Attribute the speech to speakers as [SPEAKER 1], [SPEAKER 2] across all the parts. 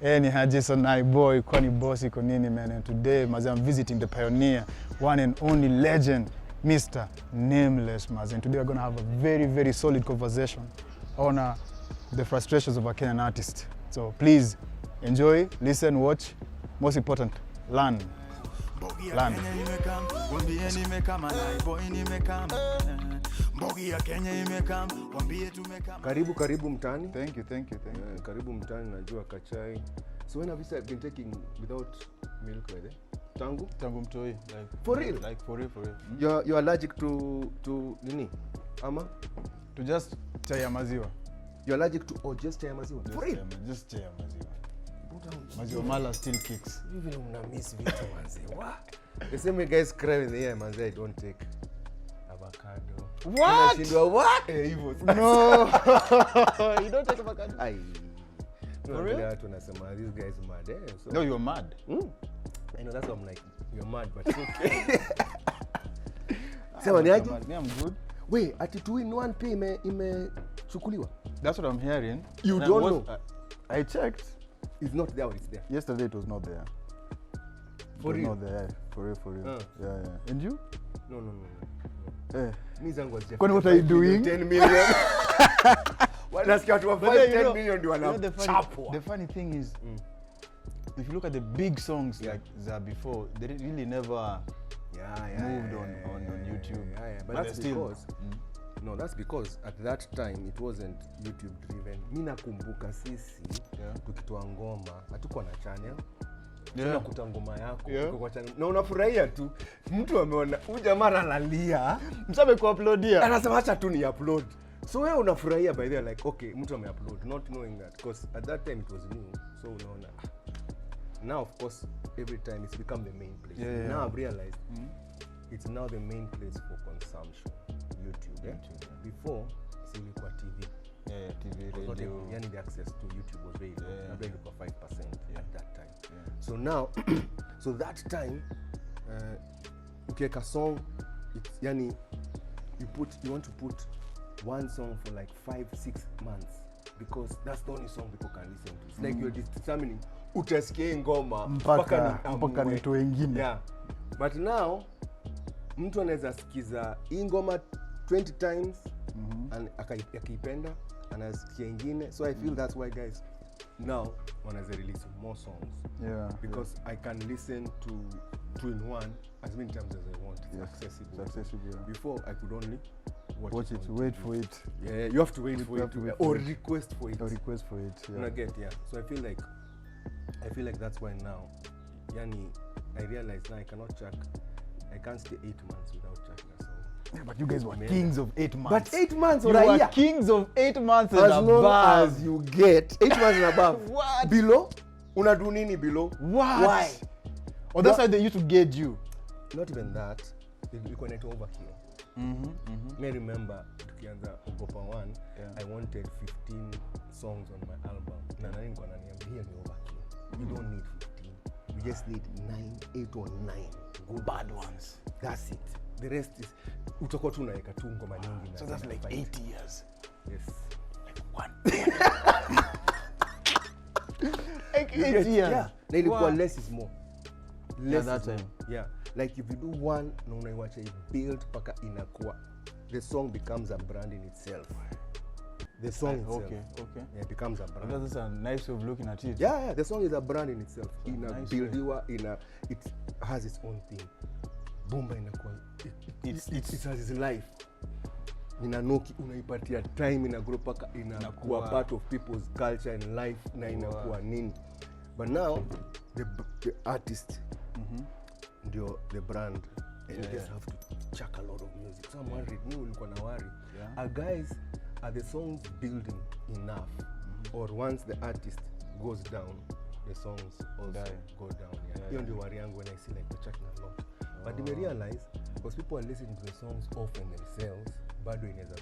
[SPEAKER 1] Ni Jason Naiboi, kwani boss iko nini man, and today I'm visiting the pioneer, one and only legend, Mr. Nameless man. And today we're going to have a very, very solid conversation on the frustrations of a Kenyan artist. So please enjoy, listen, watch, most important, learn. Learn.
[SPEAKER 2] Karibu mtani.
[SPEAKER 1] Thank you.
[SPEAKER 2] Karibu mtani, najua kachai. So when have you been taking without milk by the?
[SPEAKER 1] Tangu mtoi. Like
[SPEAKER 2] for real?
[SPEAKER 1] Like for real.
[SPEAKER 2] You're allergic to nini? Ama?
[SPEAKER 1] To just chai ya maziwa.
[SPEAKER 2] You're allergic to just chai ya maziwa? For real?
[SPEAKER 1] Just chai ya maziwa. Maziwa mala still kicks.
[SPEAKER 2] Even una miss vitu manze. What? The same way guys cry when they hear manze I don't take avocado.
[SPEAKER 1] What?
[SPEAKER 2] What?
[SPEAKER 1] No. You don't take avocado?
[SPEAKER 2] For real? These guys mad. So,
[SPEAKER 1] no, you're mad.
[SPEAKER 2] I know, that's why I'm like, you're mad, but it's okay. Me,
[SPEAKER 1] I'm good.
[SPEAKER 2] Wait, ati 2-in-1 pay imechukuliwa?
[SPEAKER 1] That's what I'm hearing.
[SPEAKER 2] You don't know?
[SPEAKER 1] I checked.
[SPEAKER 2] It's not there or it's there?
[SPEAKER 1] Yesterday it was not there.
[SPEAKER 2] For real?
[SPEAKER 1] Not there, for real. Yeah. And you?
[SPEAKER 2] No.
[SPEAKER 1] Me
[SPEAKER 2] zangu was just.
[SPEAKER 1] What are you doing?
[SPEAKER 2] 10 million. Nasikia tu 10 million ndio wanachapwa.
[SPEAKER 1] The funny thing is, if you look at the big songs like that before, they really never moved on YouTube.
[SPEAKER 2] But that's because that's because at that time it wasn't YouTube driven. Mimi nakumbuka sisi tukitoa ngoma hatukuwa na channel. Unakuta ngoma yako uko kwa channel na unafurahia tu. Mtu ameona huyu jamaa analia,
[SPEAKER 1] msabe kuuploadia.
[SPEAKER 2] Anasema acha tu ni upload. So wewe unafurahia by the like okay, mtu ameupload, not knowing that because at that time it was new. So unaona. Now of course every time it's become the main place. Now I've realized it's now the main place for consumption. YouTube. Before it's ilikuwa TV.
[SPEAKER 1] TV, radio.
[SPEAKER 2] Yani the access to YouTube was very low. Maybe ilikuwa 5% at that time. So now so that time ukiweka song it's yani you want to put one song for like 5-6 months because that's the only song people can listen to. It's like you're determining utasikia ngoma
[SPEAKER 1] mpaka ni watu wengine.
[SPEAKER 2] Yeah. But now mtu anaweza sikiza ngoma 20 times and akaipenda anasikia nyingine. So I feel that's why guys now wanaweza release more songs. Because I can listen to 2-in-1 as many times as I want. It's accessible. Before I could only watch it,
[SPEAKER 1] wait for it.
[SPEAKER 2] Yeah, you have to wait for it or request for it.
[SPEAKER 1] Yeah.
[SPEAKER 2] So I feel like that's why now yani I realize now I can't stay 8 months without checking a song.
[SPEAKER 1] Yeah, but you guys were kings of 8 months.
[SPEAKER 2] But 8 months
[SPEAKER 1] you were kings of 8 months and above.
[SPEAKER 2] As long as you get 8 months and above.
[SPEAKER 1] What?
[SPEAKER 2] Below? Unadu nini below?
[SPEAKER 1] What?
[SPEAKER 2] Why?
[SPEAKER 1] Or that's how they used to gauge you.
[SPEAKER 2] Not even that. They connect overkill. I remember tukianza Ogopa 1, I wanted 15 songs on my album. Na nani niko ananiambia hiyo ni overkill. You don't need 15. You just need 8 or 9 good bad ones. That's it. The rest is utakuwa tu unaweka tu ngoma nyingi na.
[SPEAKER 1] So that's like 80 years.
[SPEAKER 2] Yes.
[SPEAKER 1] Like one. Like 8 years.
[SPEAKER 2] Yeah. Na ilikuwa less is more.
[SPEAKER 1] Less that time.
[SPEAKER 2] Yeah. Like if you do one na unaiwacha build paka inakuwa the song becomes a brand in itself. The song itself.
[SPEAKER 1] Okay.
[SPEAKER 2] Yeah, it becomes a brand.
[SPEAKER 1] That's a nice way of looking at it.
[SPEAKER 2] Yeah, the song is a brand in itself.
[SPEAKER 1] Nice
[SPEAKER 2] buildiwa it has its own thing. Bomba inakuwa it has its life. Inanuki unaipatia time ina grow paka inakuwa part of people's culture and life na inakuwa nini. But now the artist ndio the brand and you just have to chuck a lot of music. So I'm worried. Me ulikuwa na worry. Guys, are the songs building enough? Or once the artist goes down, the songs also go down. Hiyo ndio worry yangu when I see like they're chucking a lot. But they realize because people are listening to the songs often themselves, bado inaweza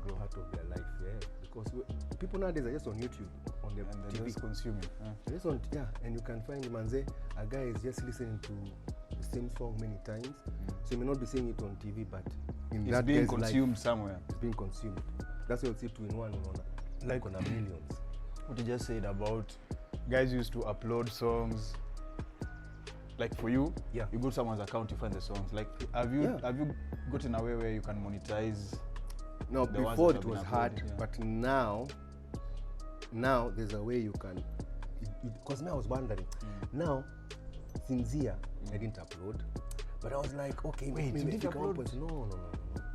[SPEAKER 2] grow part of their life. Because people nowadays are just on YouTube, on the
[SPEAKER 1] and
[SPEAKER 2] TV.
[SPEAKER 1] Just consuming.
[SPEAKER 2] Just on, and you can find manze, a guy is just listening to the same song many times. So you may not be seeing it on TV, but in
[SPEAKER 1] it's
[SPEAKER 2] that
[SPEAKER 1] being
[SPEAKER 2] guy's
[SPEAKER 1] consumed
[SPEAKER 2] life,
[SPEAKER 1] somewhere.
[SPEAKER 2] It's being consumed. That's why you'll see 2-in-1 unaona like on a millions.
[SPEAKER 1] What you just said about guys used to upload songs. Like for you,
[SPEAKER 2] Yeah.
[SPEAKER 1] you go to someone's account, you find the songs. Like, have you gotten away where you can monetize?
[SPEAKER 2] No,
[SPEAKER 1] The ones
[SPEAKER 2] before
[SPEAKER 1] that
[SPEAKER 2] it
[SPEAKER 1] have
[SPEAKER 2] was
[SPEAKER 1] been
[SPEAKER 2] hard,
[SPEAKER 1] uploaded, yeah.
[SPEAKER 2] but now there's a way you can. Because now I was wondering. Now, sincere, I didn't upload, but I was like, okay,
[SPEAKER 1] Wait, you didn't upload?
[SPEAKER 2] No.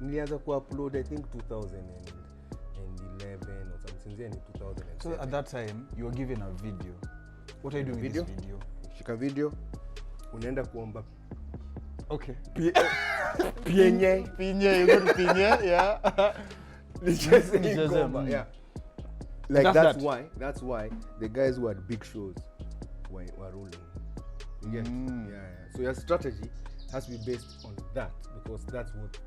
[SPEAKER 2] Nilianza ku-upload, I think 2011 or something. Sincere in 2007.
[SPEAKER 1] So at that time, you were given a video. What are you doing with this video?
[SPEAKER 2] Shika video, unaenda kuomba
[SPEAKER 1] Okay.
[SPEAKER 2] pienye.
[SPEAKER 1] Pinye, you go to Pinye, yeah.
[SPEAKER 2] Nicheze
[SPEAKER 1] Nicheze,
[SPEAKER 2] ngoma,
[SPEAKER 1] mm.
[SPEAKER 2] yeah. Like
[SPEAKER 1] That's
[SPEAKER 2] that's why the guys who had big shows were ruling. You get? Yeah. So your strategy has to be based on that, because that's what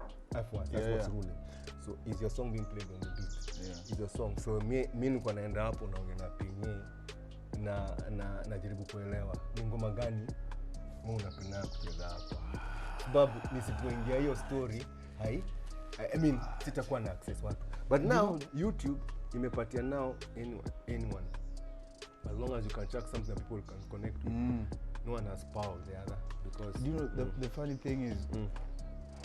[SPEAKER 2] what's ruling. So is your song being played on the beat?
[SPEAKER 1] Yeah.
[SPEAKER 2] Is your song. So mi niko naenda hapo naongea na Pinye na najaribu kuelewa ni ngoma gani wewe unapenda kucheza hapa. Sababu nisipoingia hiyo story I mean sitakuwa na access watu. But now YouTube imepatia now anyone. As long as you can check something that people can connect with. No one has power of the other, because
[SPEAKER 1] Do you know the funny thing is,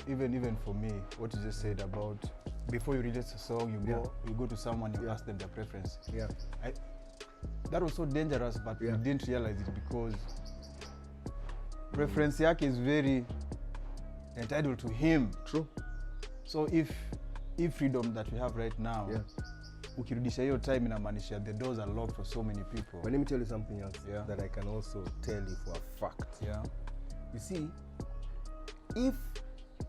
[SPEAKER 1] even for me, what you just said about before you release a song, you go to someone, you ask them their preference.
[SPEAKER 2] Yeah.
[SPEAKER 1] That was so dangerous, but we didn't realize it because preference yake is very entitled to him.
[SPEAKER 2] True.
[SPEAKER 1] So if freedom that we have right now, ukirudisha hiyo time inamaanisha the doors are locked for so many people.
[SPEAKER 2] But let me tell you something else that I can also tell you for a fact.
[SPEAKER 1] Yeah.
[SPEAKER 2] You see, if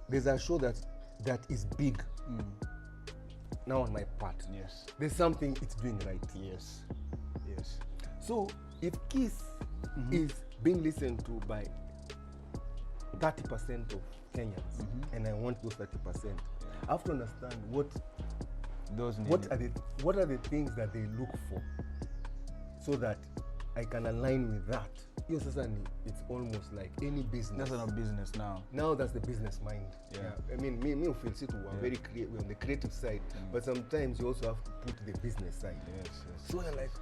[SPEAKER 2] there's a show that is big now on my part,
[SPEAKER 1] Yes.
[SPEAKER 2] there's something it's doing right.
[SPEAKER 1] Yes.
[SPEAKER 2] So if Kiss is being listened to by 30% of Kenyans, and I want those 30%, I have to understand what are the things that they look for, so that I can align with that. Yes, it's almost like any business.
[SPEAKER 1] That's not business now.
[SPEAKER 2] Now that's the business mind.
[SPEAKER 1] Yeah.
[SPEAKER 2] I mean, me feel we're very we're on the creative side, but sometimes you also have to put the business side.
[SPEAKER 1] Yes.
[SPEAKER 2] So you're like,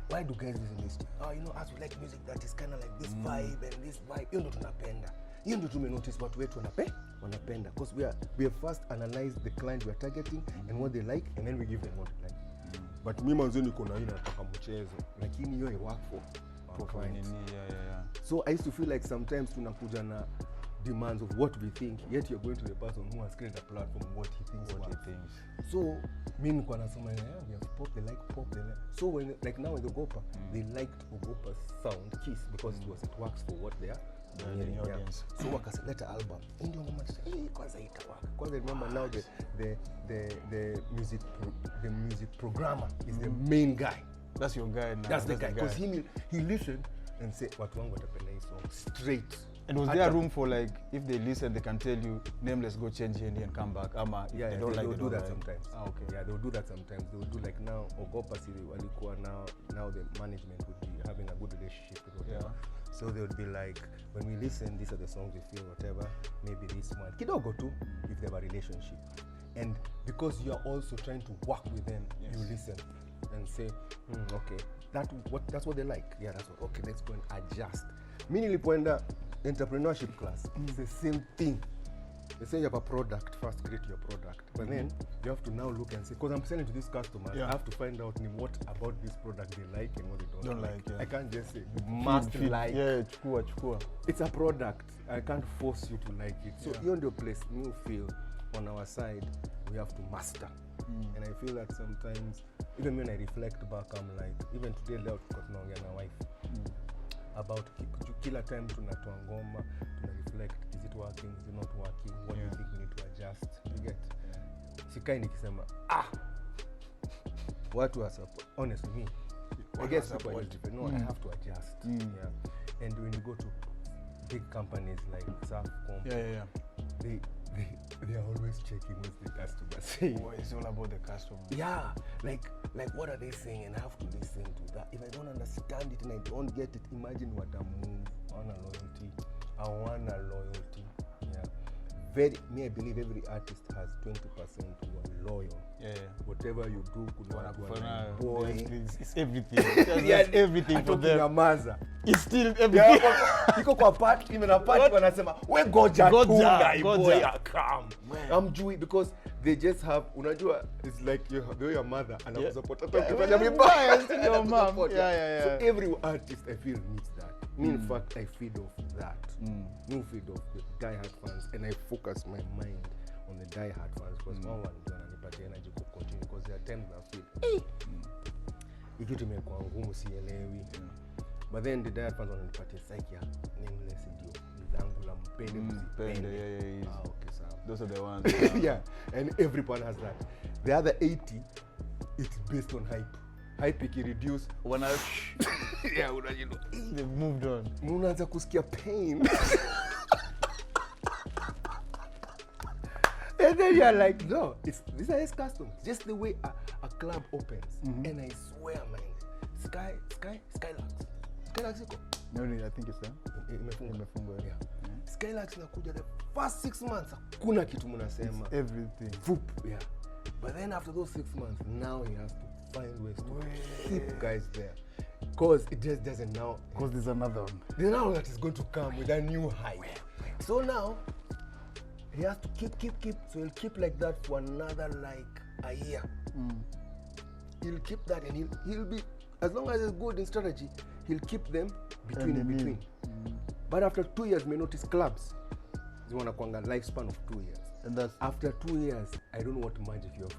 [SPEAKER 2] why do guys listen to this? Oh, you know, as we like music that is kind of like this vibe and this vibe. Hiyo ndo tunapenda. Hiyo ndo tumenotice watu wetu wanapenda, because we have first analyzed the client we are targeting and what they like, and then we give them what they like. But mimi manzo niko na ina nataka mchezo, lakini hiyo I work for clients.
[SPEAKER 1] Yeah.
[SPEAKER 2] So I used to feel like sometimes tunakuja na demands of what we think, yet you're going to the person who has created a platform, what he thinks. So mimi niko nasema we have pop, they like pop, they like. So when like now in the Ogopa, they liked Ogopa's sound Kiss because it works for what they are.
[SPEAKER 1] The audience.
[SPEAKER 2] So wakaseleta album. Ndio ngoma kwanza itawaka. Kwanza remember now the music programmer is the main guy.
[SPEAKER 1] That's your guy now.
[SPEAKER 2] That's the guy, because he listened and said watu wangu watapenda hii song straight.
[SPEAKER 1] And was there room for, like, if they listen, they can tell you, Nameless, go change here and come back?
[SPEAKER 2] Yeah,
[SPEAKER 1] they don't
[SPEAKER 2] do that sometimes.
[SPEAKER 1] Okay.
[SPEAKER 2] Yeah, they'll do that sometimes. They'll do like now, Ogopa City, walikuwa now the management would be having a good relationship with whatever.
[SPEAKER 1] Yeah.
[SPEAKER 2] So they would be like, when we listen, these are the songs we feel, whatever, maybe this one. Kidogo too, if they have a relationship. And because you are also trying to work with them, you listen and say, okay, that's what they like. Yeah, that's what, okay, let's go and adjust. Mimi nilipoenda entrepreneurship class, it's the same thing. They say you have a product, first create your product. But then you have to now look and say, because I'm selling to this customer, I have to find out what about this product they like and what they don't like. I can't just say, you must like.
[SPEAKER 1] Yeah, chukua.
[SPEAKER 2] It's a product. I can't force you to like it. So you're in the place, you feel on our side, we have to master. And I feel that sometimes, even when I reflect back, I'm like, even today, leo tuko tunaongea na wife about kila time tunatoa ngoma, tuna reflect, is it working, is it not working, what do you think we need to adjust, you get? Sikai nikisema, watu are honestly me, I guess people are different. No, I have to adjust. Yeah. And when you go to big companies like Safcom, they are always checking what the customer saying.
[SPEAKER 1] Oh, it's all about the customer.
[SPEAKER 2] Yeah, like what are they saying, and I have to listen to that. If I don't understand it and I don't get it, imagine what a move. I want a loyalty. Yeah, I believe every artist has 20% who are loyal.
[SPEAKER 1] Yeah.
[SPEAKER 2] Whatever you do,
[SPEAKER 1] Boy, it's everything. It's everything for them.
[SPEAKER 2] Nyamaza.
[SPEAKER 1] It's still everything.
[SPEAKER 2] Iko kwa party, even a party wanasema, we goja tu Naiboi come. I'm Jewy because they just have, unajua, it's like the way your mother anakusupport. Your mom. Yeah. So every artist I feel needs that. Me, in fact, I feed off that. Me feed off the die-hard fans, and I focus my mind on the die-hard fans because no one wananipatia energy to continue because there are times I feel, hiki tumekuwa ngumu sielewi. But then the die-hard fans wananipatia psyche ya Nameless ndio zangu la mpende msipende.
[SPEAKER 1] Yeah.
[SPEAKER 2] Okay, so
[SPEAKER 1] Those are the ones.
[SPEAKER 2] yeah, and everyone has that. The other 80, it's based on hype. Hype reduce
[SPEAKER 1] when I
[SPEAKER 2] yeah, you know,
[SPEAKER 1] they've moved on.
[SPEAKER 2] Unaanza kusikia pain. And then you're like, no, these are his customs. Just the way a club opens. And I swear, man, Skylarks iko.
[SPEAKER 1] No, I think it's there.
[SPEAKER 2] Imefungwa. Yeah. Skylarks inakuja the first 6 months. Hakuna kitu mnasema.
[SPEAKER 1] Everything.
[SPEAKER 2] Yeah. But then after those 6 months, now he has to find ways to keep guys there. Because it just doesn't now.
[SPEAKER 1] Because there's another one.
[SPEAKER 2] There's now that is going to come with a new hype. So now, he has to keep. So he'll keep like that for another like a year. He'll keep that and he'll be, as long as it's good in strategy, he'll keep them between. But after 2 years, may notice clubs. They want to a lifespan of 2 years.
[SPEAKER 1] And that's
[SPEAKER 2] after 2 years, I don't know what magic you have to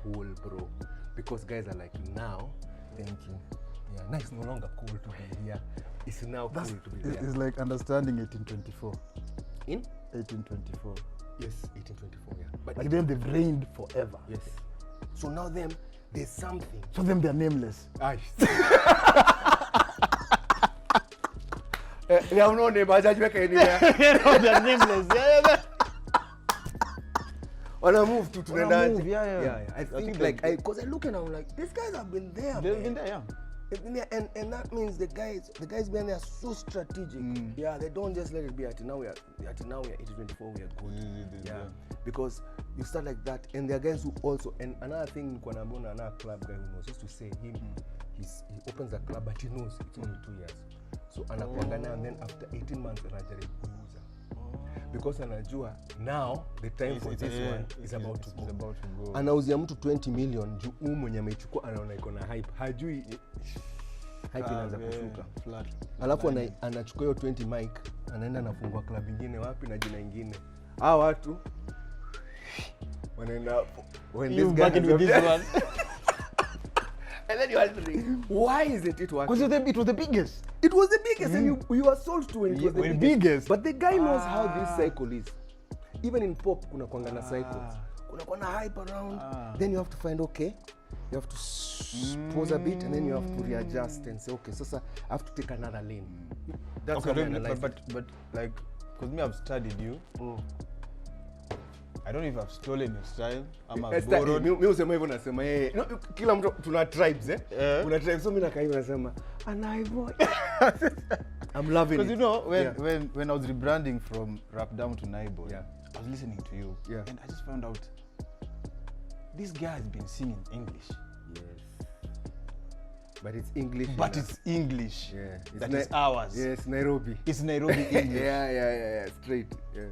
[SPEAKER 2] pull, bro. Because guys are like, now, thank you. Yeah, now it's no longer cool to be here. It's now cool to be there.
[SPEAKER 1] It's like understanding 1824.
[SPEAKER 2] In?
[SPEAKER 1] 1824.
[SPEAKER 2] Yes, 1824, yeah.
[SPEAKER 1] But then they've reigned forever.
[SPEAKER 2] Yes. So now there's something.
[SPEAKER 1] So them, they're nameless.
[SPEAKER 2] Aye. They have no name, I judge back anywhere.
[SPEAKER 1] They're nameless. Yeah.
[SPEAKER 2] When I move to Trinidad.
[SPEAKER 1] Yeah.
[SPEAKER 2] I think like, because I look and I'm like, these guys have been there.
[SPEAKER 1] They've been there, yeah.
[SPEAKER 2] And that means the guys behind there are so strategic. Yeah, they don't just let it be at now we are 1824, we are good. Yeah. Because you start like that, and there are guys who also, and another thing, another club guy who knows, used to say he opens a club, but he knows it's only 2 years. So anakuangana, and then after 18 months anajaribu kuuza. Because anajua now the time for this one is about to go. Anauzia mtu 20 million juu mwenye ameichukua anaona iko na hype. Hajui hype inaanza kushuka. Alafu anachukua hiyo 20 mic, anaenda anafungua club nyingine wapi na jina nyingine. Hao watu wanaenda when this guy
[SPEAKER 3] with this one.
[SPEAKER 2] And then you are wondering, why isn't it working?
[SPEAKER 1] Because it was the biggest.
[SPEAKER 2] It was the biggest, and you were sold to when it was the
[SPEAKER 1] biggest.
[SPEAKER 2] But the guy knows how this cycle is. Even in pop, kuna kwanga na cycles. Kuna kwanga hype around. Then you have to find, okay, you have to pause a bit, and then you have to readjust and say, okay, so I have to take another lane. That's
[SPEAKER 1] okay,
[SPEAKER 2] how
[SPEAKER 1] but like, because me, I've studied you. I don't know if I've stolen your style. I'm a borrowed.
[SPEAKER 2] Mimi usema hivyo nasema kila mtu tuna tribes Kuna tribes, so mimi nakaa hivyo nasema Naiboi. I'm loving it.
[SPEAKER 1] Because you know when I was rebranding from rap down to Naiboi, I was listening to you and I just found out this guy has been singing English.
[SPEAKER 2] Yes. But it's English.
[SPEAKER 1] It's English.
[SPEAKER 2] Yeah.
[SPEAKER 1] That is ours.
[SPEAKER 2] Yes, Nairobi.
[SPEAKER 1] It's Nairobi English.
[SPEAKER 2] Yeah. Straight. Yeah.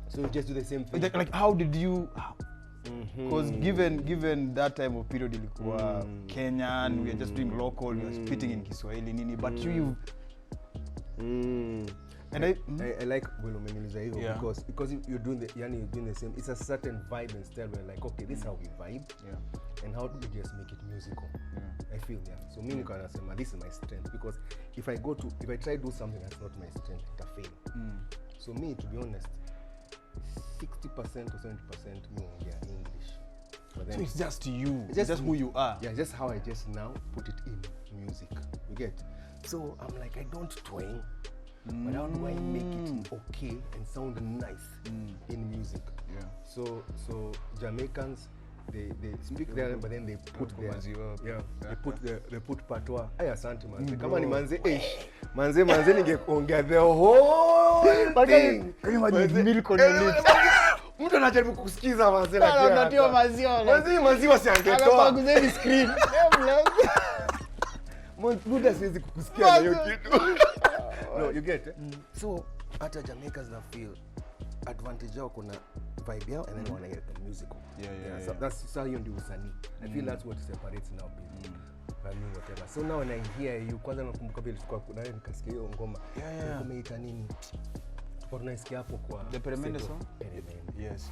[SPEAKER 2] So you just do the same thing.
[SPEAKER 1] Like how did you? Because given that time of period, ilikuwa Kenyan, we are just doing local, we are spitting in Kiswahili nini, but you.
[SPEAKER 2] And I like when umeniuliza hivyo because you're doing the same. It's a certain vibe and style where like, okay, this is how we vibe. Yeah. And how do we just make it musical? Yeah. I feel so mimi niko nasema this is my strength, because if I try to do something that's not my strength, it'll fail. So me, to be honest, 60% or 70% me English. But then,
[SPEAKER 1] so it's just you. It's just who you are.
[SPEAKER 2] Yeah, just how I just now put it in music. You get? So I'm like, I don't twang, but how do I make it okay and sound nice in music? Yeah. So Jamaicans they speak there but then they put their they put patois. Asante manze. Kama ni manze manze ningeongea the whole thing.
[SPEAKER 1] Kama milk on your lips.
[SPEAKER 2] Mtu anajaribu kusikiza manze lakini
[SPEAKER 1] anatiwa
[SPEAKER 2] maziwa si angetoa.
[SPEAKER 1] Akapaguzeni screen.
[SPEAKER 2] Muda siwezi kukusikia na hiyo kitu. No, you get it? So hata Jamaicans na feel advantage yao kuna vibe yao and then wanna get the musical. So that's how you do usanii. I feel that's what separates now people. I mean whatever. So now when I hear you, kwanza nakumbuka vile tulikuwa kuna nikasikia hiyo ngoma. Kumeita nini? Kwa tunasikia hapo kwa
[SPEAKER 1] The Peremende song?
[SPEAKER 2] Yes.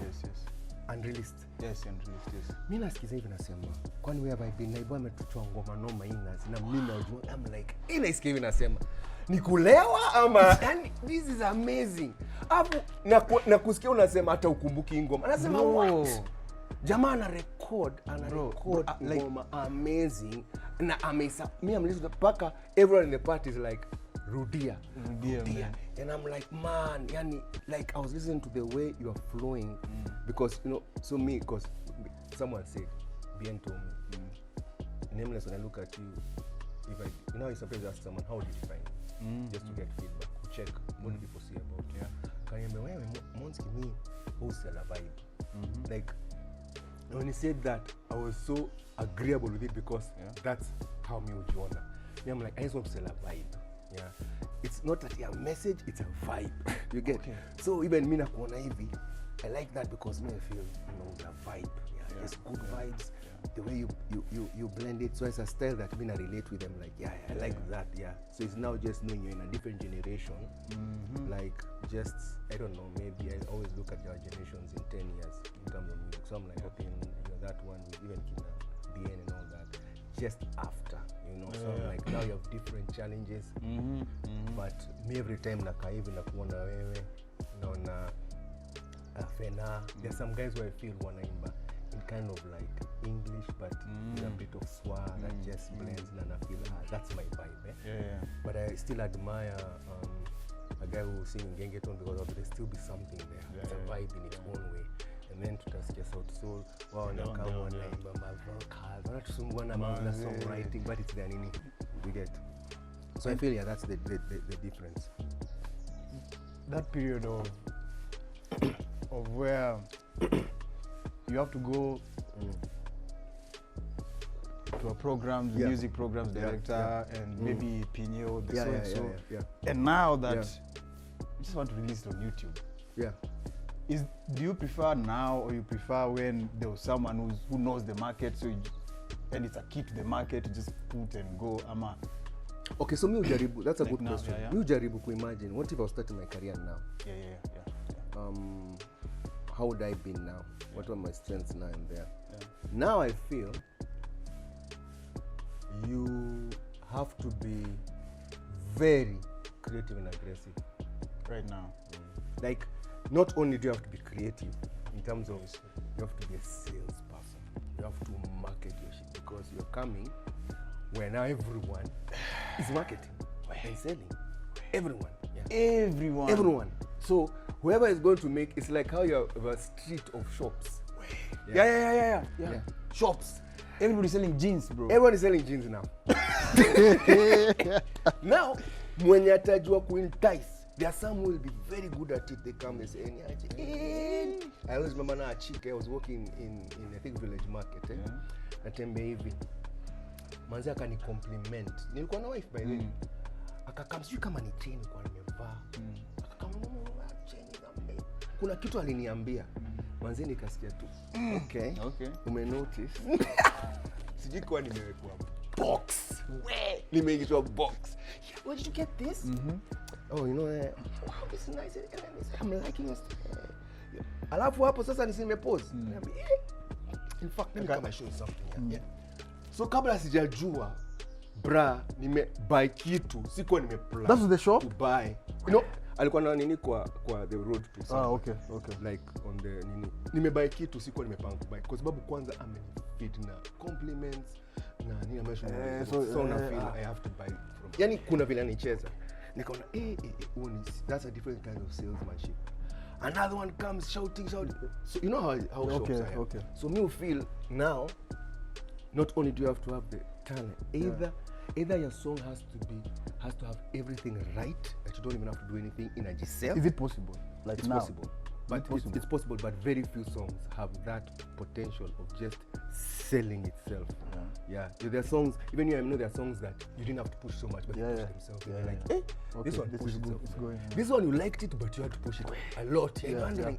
[SPEAKER 2] Unreleased.
[SPEAKER 1] Yes, unreleased, yes.
[SPEAKER 2] Mimi nasikiza hivi nasema, kwani wewe vibe Naiboi ametutoa ngoma noma ina na mimi najua I'm like, nasikia hivi nasema, ni kulewa ama yani this is amazing. Hapo na kusikia unasema hata ukumbuki ngoma. Anasema what? Jamaa ana record ngoma amazing na amesa. Mimi am listening paka everyone in the party is like Rudia. Man. And I'm like, man, yani, like I was listening to the way you are flowing because, you know, so me, because someone said, Bien told me, Nameless, when I look at you, if I, you know, sometimes ask someone, how did you find it? Just to get feedback, to check what people say about you. Can you remember Monski, me, who's a vibe? Like, when he said that, I was so agreeable with it because that's how me would you honor. I'm like, I just want to sell a vibe. Yeah, it's not like a message, it's a vibe. You get? So even me nakuona hivi, I like that because me I feel, you know, the vibe. It's good vibes. The way you blend it, so it's a style that me I relate with them. Like I like that. So it's now just knowing you're in a different generation. Like just I don't know. Maybe I always look at your generations in 10 years in terms of music. So I'm like hoping that one with even Kina, BN and all that. Just after, you know, so like now you have different challenges, but me every time nakaa hivi nakuona wewe naona Fena. There's some guys who I feel wanaimba in kind of like English but with a bit of swag that just blends and I feel that's my vibe. But I still admire a guy who sing Gengeton because there'll still be something there. It's a vibe in its own way. And then tutasikia South Soul wanakaa wanaimba vocals wanatusumbua na songwriting but it's their nini we get. So I feel that's the difference.
[SPEAKER 1] That period of where you have to go to a program, music programs director and maybe Pineo, the so. And now that you just want to release it on YouTube. Do you prefer now or you prefer when there was someone who knows the market and it's a key to the market to just put and go ama?
[SPEAKER 2] Okay, so me ujaribu, that's a good question. Me ujaribu kuimagine, what if I was starting my career now? How would I be now? What are my strengths now and there? Now I feel you have to be very creative and aggressive
[SPEAKER 1] right now.
[SPEAKER 2] Like, not only do you have to be creative in terms of you have to be a salesperson. You have to market your shit because you're coming where now everyone is marketing and selling. Everyone. Everyone. So whoever is going to make, it's like how you have a street of shops. Yeah. Shops.
[SPEAKER 1] Everybody's selling jeans, bro.
[SPEAKER 2] Everyone is selling jeans now. Now, mwenye atajua kuentice, there are some who will be very good at it. They come and say, I always remember now a chick, I was working in I think Village Market. Natembe hivi. Manzi akani compliment. Nilikuwa na wife by the way. Akakam sijui kama ni chain kwa nimevaa. Akakam chain na kuna kitu aliniambia. Manzi nikasikia tu. Okay. Umenotice. Sijui kwa nimewekwa box. Nimeingizwa box. Where did you get this? Oh, you know, wow, this is nice. I'm liking this. Alafu hapo sasa nisimepose. In fact, let me come and show you something. So kabla sijajua bra nimebuy kitu, sikuwa nimeplan.
[SPEAKER 1] That's the shop?
[SPEAKER 2] To buy. You know, alikuwa na nini kwa the road to somewhere.
[SPEAKER 1] Okay.
[SPEAKER 2] Like on the nini. Nimebuy kitu, sikuwa nimepanga kubuy. Kwa sababu kwanza amenifit na compliments na nini amesha. So na feel I have to buy from. Yani kuna vile nicheza. Nikaona that's a different kind of salesmanship. Another one comes shouting. So you know how shops are. So me feel now not only do you have to have the talent, either your song has to have everything right, that you don't even have to do anything in a yourself.
[SPEAKER 1] Is it possible? Like
[SPEAKER 2] it's
[SPEAKER 1] now?
[SPEAKER 2] possible. But it's possible, but very few songs have that potential of just selling itself. Yeah. There are songs, even you know there are songs that you didn't have to push so much, but you pushed themselves. You're like, hey, this one pushed itself. This one you liked it, but you had to push it a lot. You're wondering,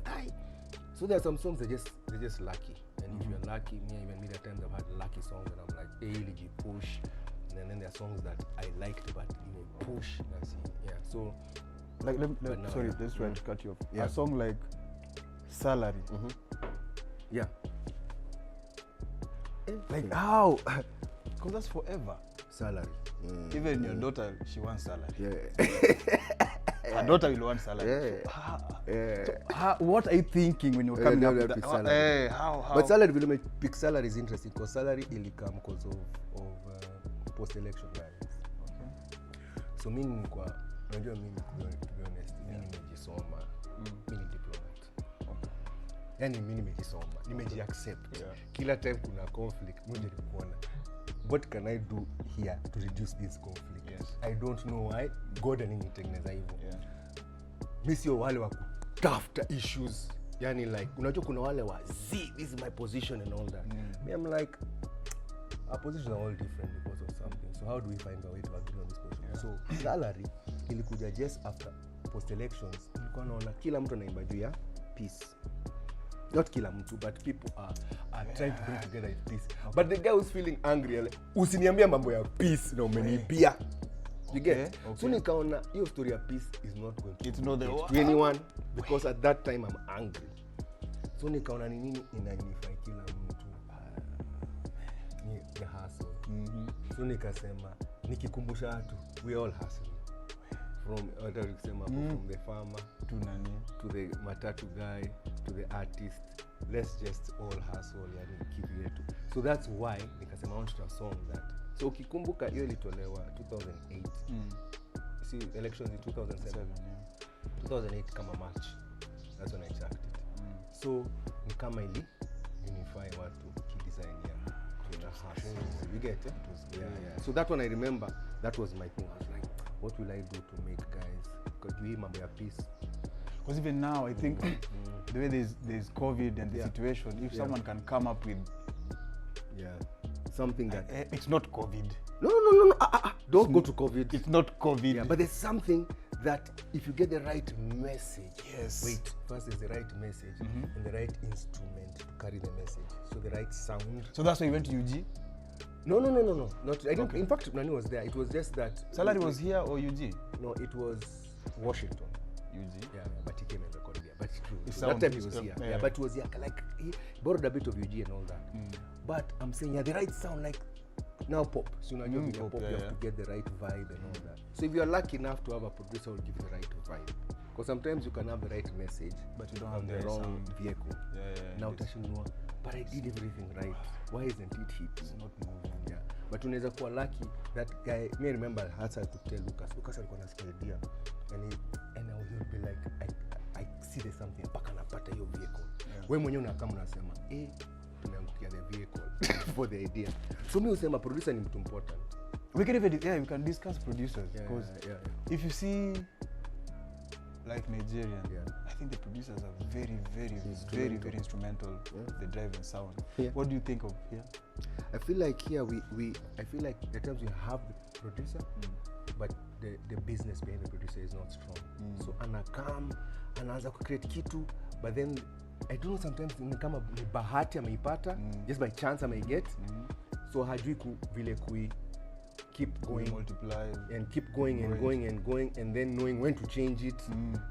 [SPEAKER 2] so there are some songs they're just lucky. And if you're lucky, even me, there are times I've had lucky songs and I'm like, hey, you push. And then there are songs that I liked, but push. That's it. Yeah. So.
[SPEAKER 1] Like, sorry, let's try to cut you off. A song like Salary.
[SPEAKER 2] Yeah.
[SPEAKER 1] Like how? Because that's forever.
[SPEAKER 2] Salary.
[SPEAKER 1] Even your daughter, she wants salary.
[SPEAKER 2] Yeah.
[SPEAKER 1] Her daughter will want salary. So, what are you thinking when you're coming up with that?
[SPEAKER 2] Salary. How? But salary, will make pick salary is interesting because salary will come because of post-election violence. Okay. So meaning kwa unajua mimi to be honest, mimi nimejisoma, mimi ni diplomat. Okay. Yani mimi nimejisoma, nimeji-accept. Kila time kuna conflict, mimi nilikuona. What can I do here to reduce this conflict? I don't know why. God aninitengeneza hivyo. Mimi sio wale wa kutafuta issues. Yani like unajua kuna wale wa this is my position and all that. Me I'm like our positions are all different because of something. So how do we find a way to agree on this position? So salary ilikuja just after post elections. Nilikuwa naona kila mtu anaimba juu ya peace. Not kila mtu, but people are trying to bring together a peace. But the guy who's feeling angry, like, usiniambia mambo ya peace na umenibia. You get? So nikaona hiyo story ya peace is not going to to anyone because at that time I'm angry. So nikaona ni nini inanifai kila mtu ni the hustle. So nikasema nikikumbusha watu we all hustle. From the farmer to the matatu guy to the artist, let's just all hustle and keep it. So that's why nikasema I wanted a song that. So ukikumbuka hiyo ilitolewa 2008. See elections in 2007. 2008 kama March. That's when I checked it. So ni kama ili unify watu kidesign ya you get it? So that one I remember, that was my thing. I was like, what will I do to make guys? Because you remember your peace.
[SPEAKER 1] Because even now, I think the way there's COVID and the situation, if someone can come up with
[SPEAKER 2] something that
[SPEAKER 1] it's not COVID.
[SPEAKER 2] No. Don't go to COVID.
[SPEAKER 1] It's not COVID.
[SPEAKER 2] Yeah, but there's something that if you get the right message.
[SPEAKER 1] Yes.
[SPEAKER 2] Wait, first there's the right message and the right instrument to carry the message. So the right sound.
[SPEAKER 1] So that's why you went to UG?
[SPEAKER 2] No. Not. I didn't. In fact, Nani was there. It was just that.
[SPEAKER 1] Salary was here or UG?
[SPEAKER 2] No, it was Washington.
[SPEAKER 1] UG.
[SPEAKER 2] Yeah, but he came and recorded here. But it's true. That time he was here. Yeah, but it was here. Like he borrowed a bit of UG and all that. But I'm saying the right sound, like now pop. So now you're pop, you have to get the right vibe and all that. So if you're lucky enough to have a producer who will give you the right vibe, because sometimes you can have the right message, but you don't have the wrong sound. Vehicle. Now Tashinua, but I did everything right. Why isn't it hitting?
[SPEAKER 1] It's not moving.
[SPEAKER 2] Yeah. But unaweza kuwa lucky, that guy, me remember hata I could tell Lucas alikuwa nasikia idea and I would be like I see there's something mpaka napata hiyo vehicle. Wewe mwenyewe unakama unasema tumeangukia the vehicle for the idea. So me usema producer ni mtu important.
[SPEAKER 1] We can even we can discuss producers because if you see like Nigerian, I think the producers are very instrumental with the drive and sound. What do you think of here?
[SPEAKER 2] I feel like here I feel like the times we have the producer, but the business behind the producer is not strong. So anaanza create kitu, but then I don't know, sometimes ni kama ni bahati ameipata, just by chance I may get. So hajui vile keep going,
[SPEAKER 1] multiply
[SPEAKER 2] and keep going and going and then knowing when to change it.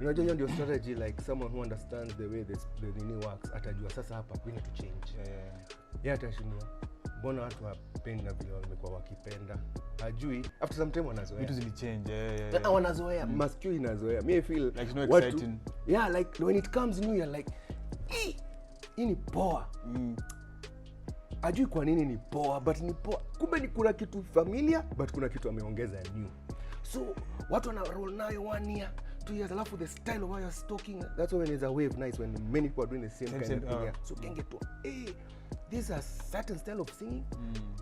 [SPEAKER 2] You know, your strategy, like someone who understands the way the nini works, atajua sasa hapa we need to change. Atashinua mbona watu wapenda vile wamekuwa wakipenda, hajui after some time wanazoea
[SPEAKER 1] vitu zili change.
[SPEAKER 2] Wanazoea, masikio inazoea. Me I feel
[SPEAKER 1] like it's not exciting.
[SPEAKER 2] Like when it comes new you're like hii ni poa. Ajui kwa nini ni poa, but ni poa. Kumbe ni kuna kitu familiar, but kuna kitu ameongeza new. So watu wana roll nayo 1 year, 2 years, alafu the style of how you're talking, that's when it's a wave nice, when many people are doing the same kind of thing. Yeah. So gengeton, hey, this is a certain style of singing,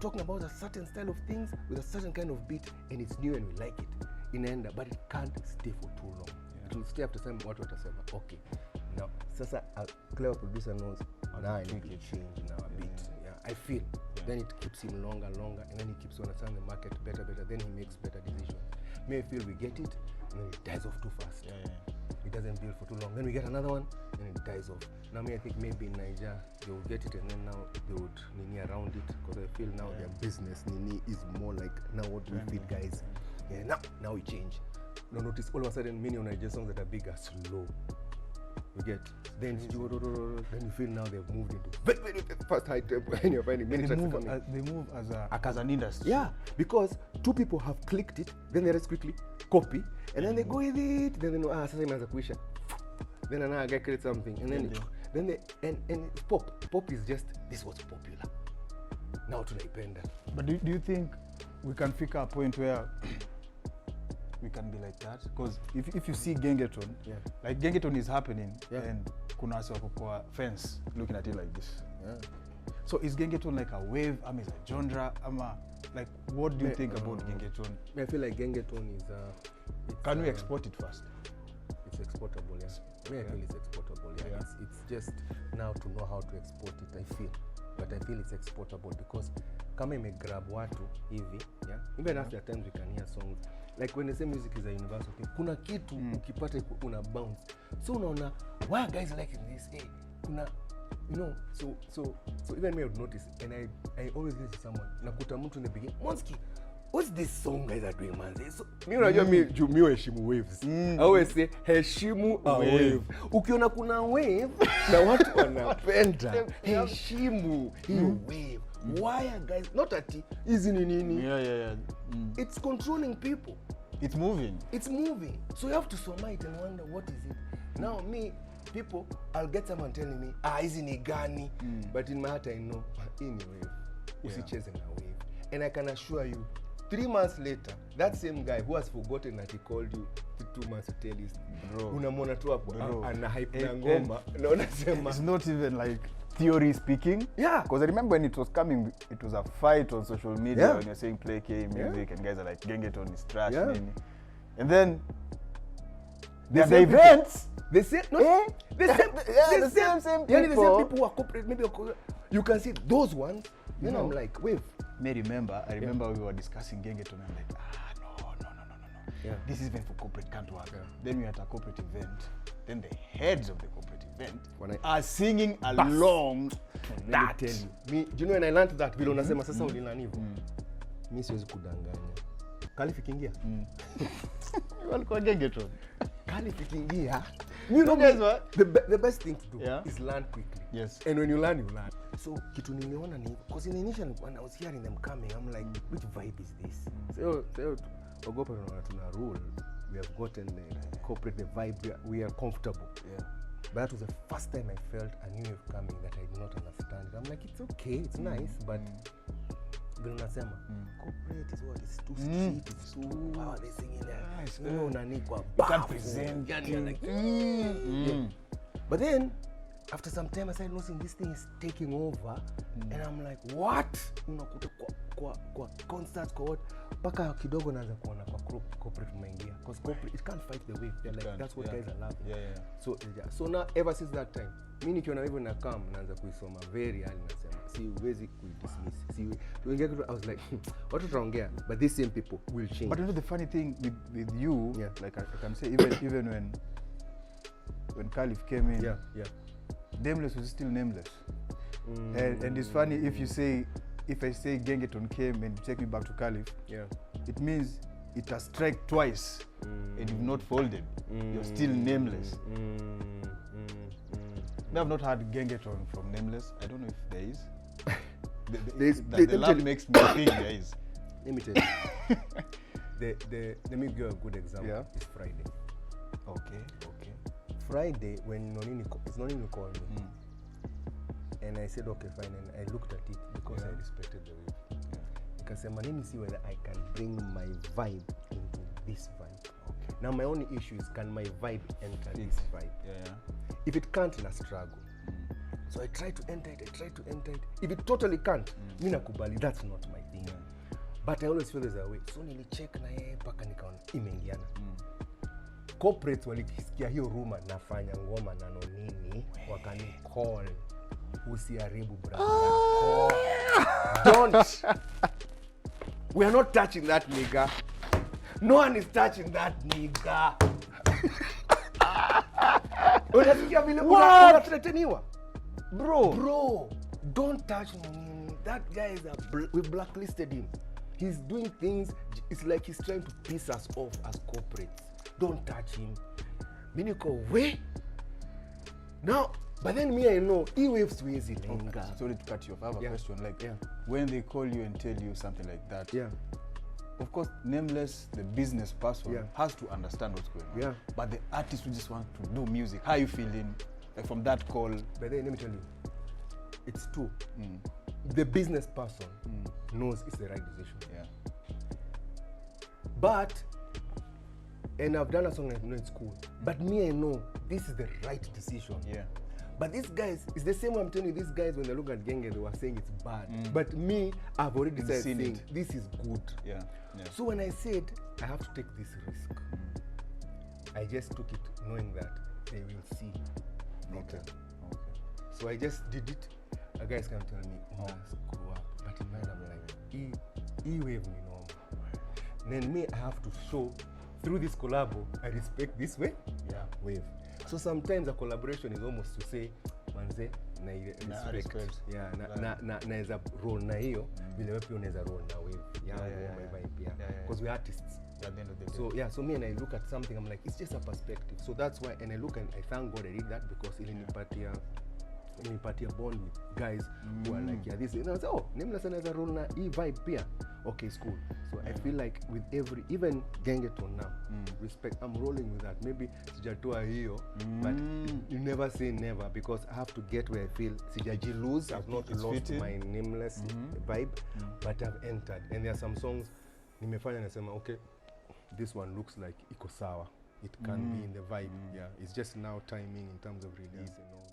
[SPEAKER 2] talking about a certain style of things with a certain kind of beat, and it's new and we like it. Inaenda, but it can't stay for too long. It will stay after some watu watasema, okay, now sasa a clever producer knows now I need to change now a bit. Yeah, I feel. Then it keeps him longer, and then he keeps understanding the market better. Then he makes better decisions. May I feel we get it, and then it dies off too fast. It doesn't build for too long. Then we get another one, and it dies off. Now, I think maybe in Nigeria they will get it, and then now they would nini around it, because I feel now their business nini is more like now what we feed guys. Yeah, now we change. Now notice all of a sudden many Nigerian songs that are big are slow. You get then you feel now they've moved into very fast high tempo, and you're finding many tracks coming.
[SPEAKER 1] They move as an industry.
[SPEAKER 2] Yeah, because two people have clicked it, then the rest quickly copy, and then they go with it. Then they know sasa imeanza kuisha. Then another guy creates something, and then they and pop is just this was popular. Now tunaipenda.
[SPEAKER 1] But do you think we can figure a point where we can be like that? Because if you see gengeton, like gengeton is happening, and kuna wase wako kwa fence looking at it like this. So is gengeton like a wave? Is a genre? Like, what do you think about gengeton?
[SPEAKER 2] I feel like gengeton is
[SPEAKER 1] can we export it first?
[SPEAKER 2] It's exportable, I feel it's exportable. It's just now to know how to export it, I feel. But I feel it's exportable because kama grab watu hivi, even after times we can hear songs. Like when they say music is a universal thing, kuna kitu ukipata una bounce. So unaona, why are guys liking this? Hey, kuna, you know, so even me I would notice, and I always listen to someone, nakuta mtu in the beginning, Monski, what's this song guys are doing, man? So, mi unajua mi heshimu waves. I always say, heshimu a wave. Ukiona kuna wave, na watu wanapenda, heshimu hiyo wave. Why are guys, not ati, hizi ni nini? It's controlling people.
[SPEAKER 1] It's moving.
[SPEAKER 2] So you have to soma it and wonder, what is it? Now people, I'll get someone telling me, hizi ni gani? But in my heart I know, hii ni wave. Usicheze na wave. And I can assure you, 3 months later, that same guy who has forgotten that he called you 2 months to tell his unamwona tu hapo ana hype na ngoma na unasema
[SPEAKER 1] it's not even like theory speaking. Because I remember when it was coming, it was a fight on social media when you're saying play K music and guys are like gengeton is trash. And then the events
[SPEAKER 2] the same people.
[SPEAKER 1] The same people
[SPEAKER 2] who are corporate, maybe you can see those ones. Then I'm like, wave.
[SPEAKER 1] I remember we were discussing gengeton and I'm like, no. This is even for corporate, can't work. Then we had a corporate event. Then the heads of the corporate event are singing along.
[SPEAKER 2] Let me tell you. Do you know when I learned that? Vile unasema sasa ulinani hivyo. Mimi siwezi kudanganya. Kali fikiingia.
[SPEAKER 1] Walikuwa gengeton.
[SPEAKER 2] Kali fikiingia. You know guys what? The best thing to do is learn quickly.
[SPEAKER 1] Yes.
[SPEAKER 2] And when you learn, you learn. So kitu nimeona ni because in initially when I was hearing them coming, I'm like, which vibe is this? So ogopa tuna rule. We have gotten the corporate, the vibe, we are comfortable. But that was the first time I felt a new wave coming that I did not understand. I'm like, it's okay, it's nice, but Nasema, corporate is what? It's too street, it's too power, they singing there. No, nanikwa.
[SPEAKER 1] You can't present.
[SPEAKER 2] But then, after some time, I started noticing this thing is taking over, and I'm like, what? Unakuta kwa concerts, kwa what? Paka kidogo naanza kuona kwa corporate umeingia. Because corporate, it can't fight the wave. They're like, that's what guys are loving. So now, ever since that time, mimi nikiona hivyo na come naanza kuisoma very early nasema si uwezi kuidismiss. I was like, what tutaongea? But these same people will change.
[SPEAKER 1] But you know the funny thing with you, like I can say even when Khalif came in, Nameless was still Nameless. And it's funny if I say gengeton came and you take me back to Khalif, it means it has struck twice and you've not folded. You're still Nameless. I have not heard gengeton from Nameless. I don't know if there is. The lab makes me think there is.
[SPEAKER 2] Let me tell you. Let me give you a good example. It's Friday.
[SPEAKER 1] Okay.
[SPEAKER 2] Friday, when Nonini called me, and I said, okay, fine, and I looked at it because I respected the wave. Because let me see whether I can bring my vibe into this vibe.
[SPEAKER 1] Okay.
[SPEAKER 2] Now my only issue is, can my vibe enter this vibe?
[SPEAKER 1] Yeah.
[SPEAKER 2] If it can't, in a struggle. So I try to enter it, If it totally can't, mi nakubali, that's not my thing. But I always feel there's a way. So nilicheck na yeye mpaka nikaona imeingiana. Corporates walikisikia hiyo rumor nafanya ngoma na nonini, wakani call. Usiharibu brand yako. Don't. We are not touching that nigga. No one is touching that nigga. Unasikia vile unathreateniwa? Bro, don't touch him. That guy is we blacklisted him. He's doing things, it's like he's trying to piss us off as corporates. Don't touch him. Miniko, we? Now, but then me, I know, E-Waves Swayze Lenga.
[SPEAKER 1] Sorry to cut you off. I have a question. Like, when they call you and tell you something like that, of course, Nameless, the business person, has to understand what's going on. But the artist who just want to do music, how are you feeling? Like from that call?
[SPEAKER 2] But then let me tell you, it's true. The business person knows it's the right decision. But, and I've done a song I know it's cool. But me, I know this is the right decision. But these guys, it's the same way I'm telling you, these guys, when they look at Genge, they were saying it's bad. But me, I've already said this is good. So when I said, I have to take this risk, I just took it knowing that they will see later. So I just did it. A guys can tell me, screw up. But in mind, I'm like, E-Wave me normal. Then me, I have to show, through this collabo, I respect this way, wave. So sometimes a collaboration is almost to say, manze, na respect. Naeza roll na hiyo, vile wewe pia unaweza roll na wave. Because we're artists.
[SPEAKER 1] At the end of the day.
[SPEAKER 2] So me and I look at something, I'm like, it's just a perspective. So that's why, and I look and I thank God I did that, because ilinipatia bond with guys who are like, this, and I was like, Nameless anaweza roll na vibe pia. Okay, it's cool. So I feel like with every, even Gengeton now, respect, I'm rolling with that. Maybe sijatoa hiyo, but you never say never, because I have to get where I feel sijaji lose. I've not lost my Nameless vibe, but I've entered. And there are some songs nimefanya nasema, okay, this one looks like iko sawa. It can be in the vibe. It's just now timing in terms of release and all.